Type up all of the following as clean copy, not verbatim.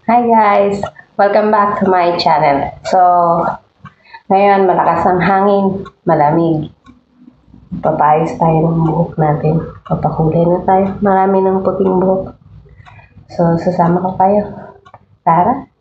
Hi guys! Welcome back to my channel. So, ngayon malakas ang hangin, malamig. Papayos tayo ng buhok natin. Papakulay na tayo. Marami ng puting buhok. So, sasama ko kayo. Tara!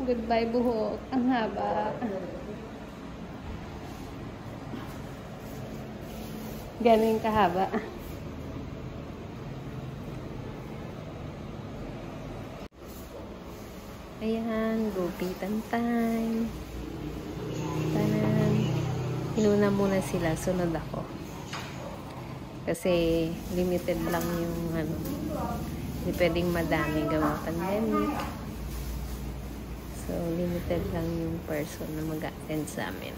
Goodbye buhok. Ang haba. Galing kahaba. Ayan, gupitan time. Tanan. Inuna muna sila, sunod ako. Kasi limited lang yung hindi pwedeng madami gawa pandemic. So, limited lang yung person na mag-attend sa amin.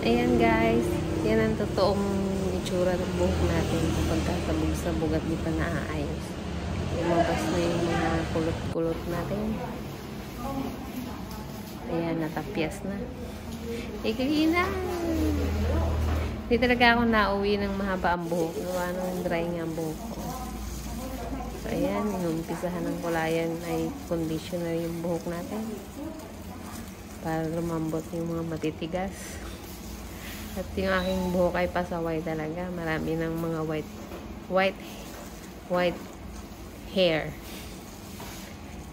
Ayan guys, yan ang totoong itsura ng buhok natin kapag kasabog-sabog at di pa naaayos. Lumabas na yung mga kulot-kulot natin. Ayan, natapyas na. Ikagina! Hindi talaga ako nauwi ng mahaba ang buhok. Gawa nung dry nga ang buhok ko. So ayan, yung umpisahan ng kulayan ay conditioner yung buhok natin. Para lumambot yung mga matitigas. At yung aking buhok ay pasaway talaga. Marami ng mga white hair.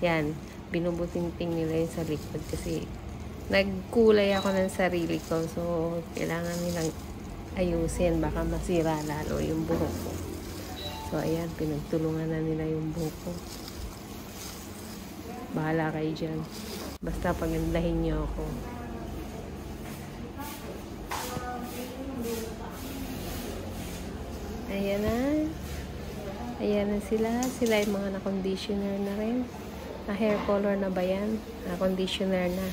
Yan. Binubuting-ting nila yun sa likod kasi nagkulay ako ng sarili ko. So, kailangan nilang ayusin. Baka masira lalo yung buhok ko. So, ayan. Pinagtulungan na nila yung buhok ko. Bahala kayo dyan. Basta pagandahin nyo ako. Ayan na. Ayan na sila. Sila yung mga na-conditioner na rin. Hair color na ba yan? Na-conditioner na.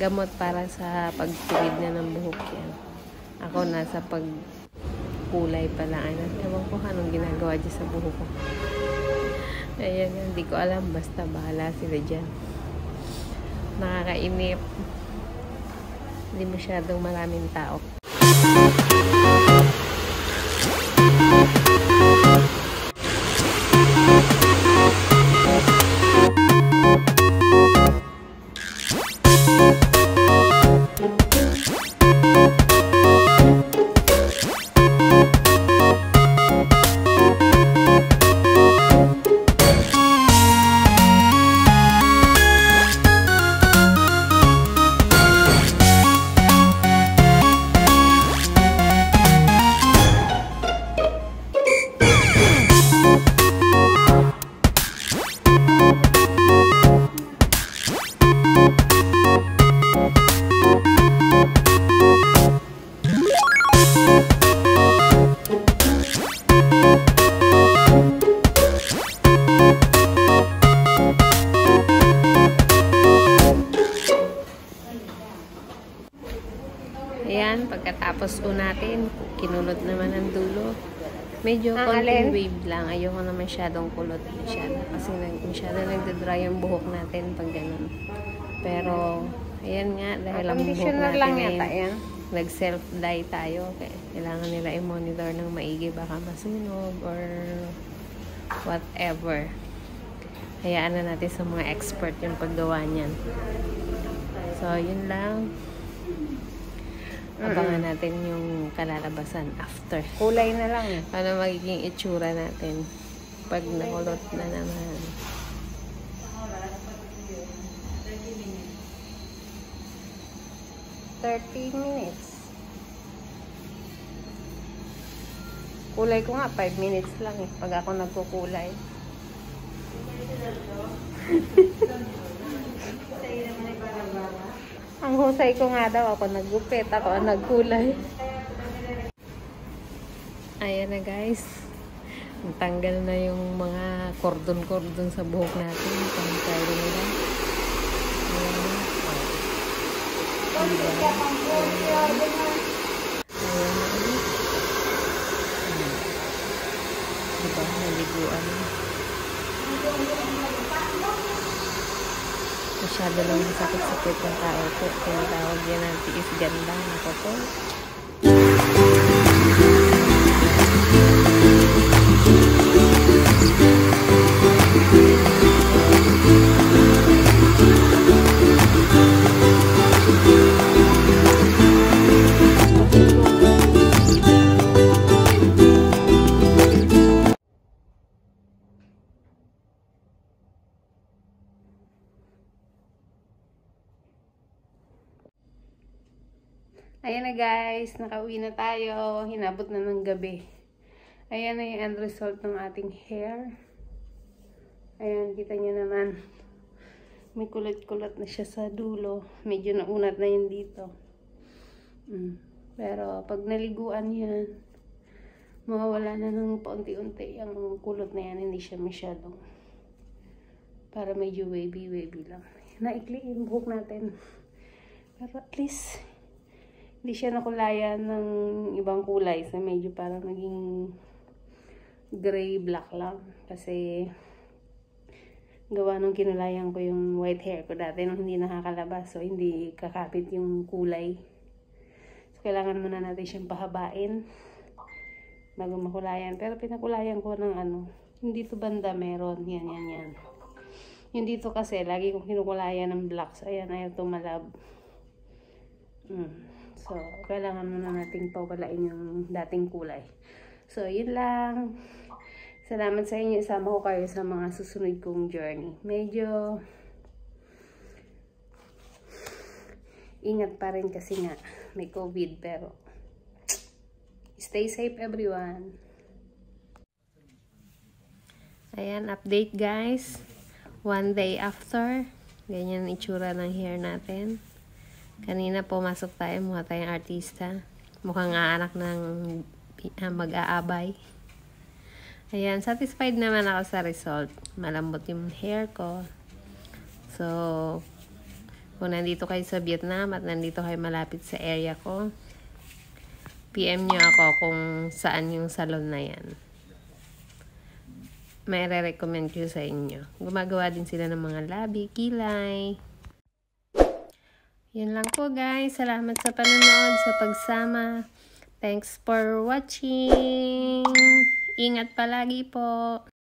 Gamot para sa pagtuwid na ng buhok yan. Ako nasa pagkulay pala. Ewan ko anong ginagawa dyan sa buhok ko. Ayan, hindi ko alam. Basta bahala sila dyan. Nakakainip. Hindi masyadong maraming tao. Ayan, pagkatapos po natin, kinulot naman ang dulo. Medyo konting wave lang. Ayoko na masyadong kulot masyado. Kasi masyado nagdadry yung buhok natin pag ganun. Pero, ayan nga, dahil ang buhok natin lang yata yan. nag-self-dye tayo. Okay. Kailangan nila i-monitor ng maigi. Baka masunog or whatever. Hayaan na natin sa mga expert yung paggawa niyan. So, yun lang. Abangan natin yung kalalabasan after. Kulay na lang eh. Ano magiging itsura natin pag nakulot na naman. $30. Kulay ko nga 5 minutes lang eh. Pag ako nagkukulay. Ang husay ko nga daw, ako naggupit, ako ang nagkulay. Ayan na guys. Tanggal na yung mga cordon-cordon sa buhok natin. Pangkalo nila. Ayan na. Diba? Naliguan na. Masyado lang sakit-sakit ng tao po. Tinatawag yan ang tiis ganda. Ako po. Ayan na guys, nakauwi na tayo. Hinabot na ng gabi. Ayan na yung end result ng ating hair. Ayan, kita nyo naman. May kulot-kulot na siya sa dulo. Medyo naunat na yun dito. Pero pag naliguan yan, mawawala na ng paunti-unti ang kulot na yan. Hindi siya masyadong. Para medyo wavy-wavy lang. Naikli yung buhok natin. Pero at least hindi siya nakulayan ng ibang kulay. So, medyo parang naging gray-black lang. Kasi, gawa nung kinulayan ko yung white hair ko dati nung hindi nakakalabas. So, hindi kakapit yung kulay. So, kailangan muna natin siyang pahabain bago makulayan. Pero, pinakulayan ko ng yung dito banda meron. Yan. Yung dito kasi, lagi kong kinukulayan ng black. So, ayan, ayaw tumalab. So, kailangan muna nating pawalain yung dating kulay. So, yun lang. Salamat sa inyo. Isama ko kayo sa mga susunod kong journey. Medyo ingat pa rin kasi nga may COVID. Pero, stay safe everyone. Ayan, update guys. 1 day after. Ganyan ang itsura ng hair natin. Kanina pumasok tayo, mukha tayong artista. Mukhang aanak ng mag-aabay. Ayan, satisfied naman ako sa result. Malambot yung hair ko. So, kung nandito kayo sa Vietnam at nandito kayo malapit sa area ko, PM nyo ako kung saan yung salon na yan. May re-recommend ko sa inyo. Gumagawa din sila ng mga labi, kilay. Yun lang po guys. Salamat sa panonood, sa pagsama. Thanks for watching. Ingat palagi po.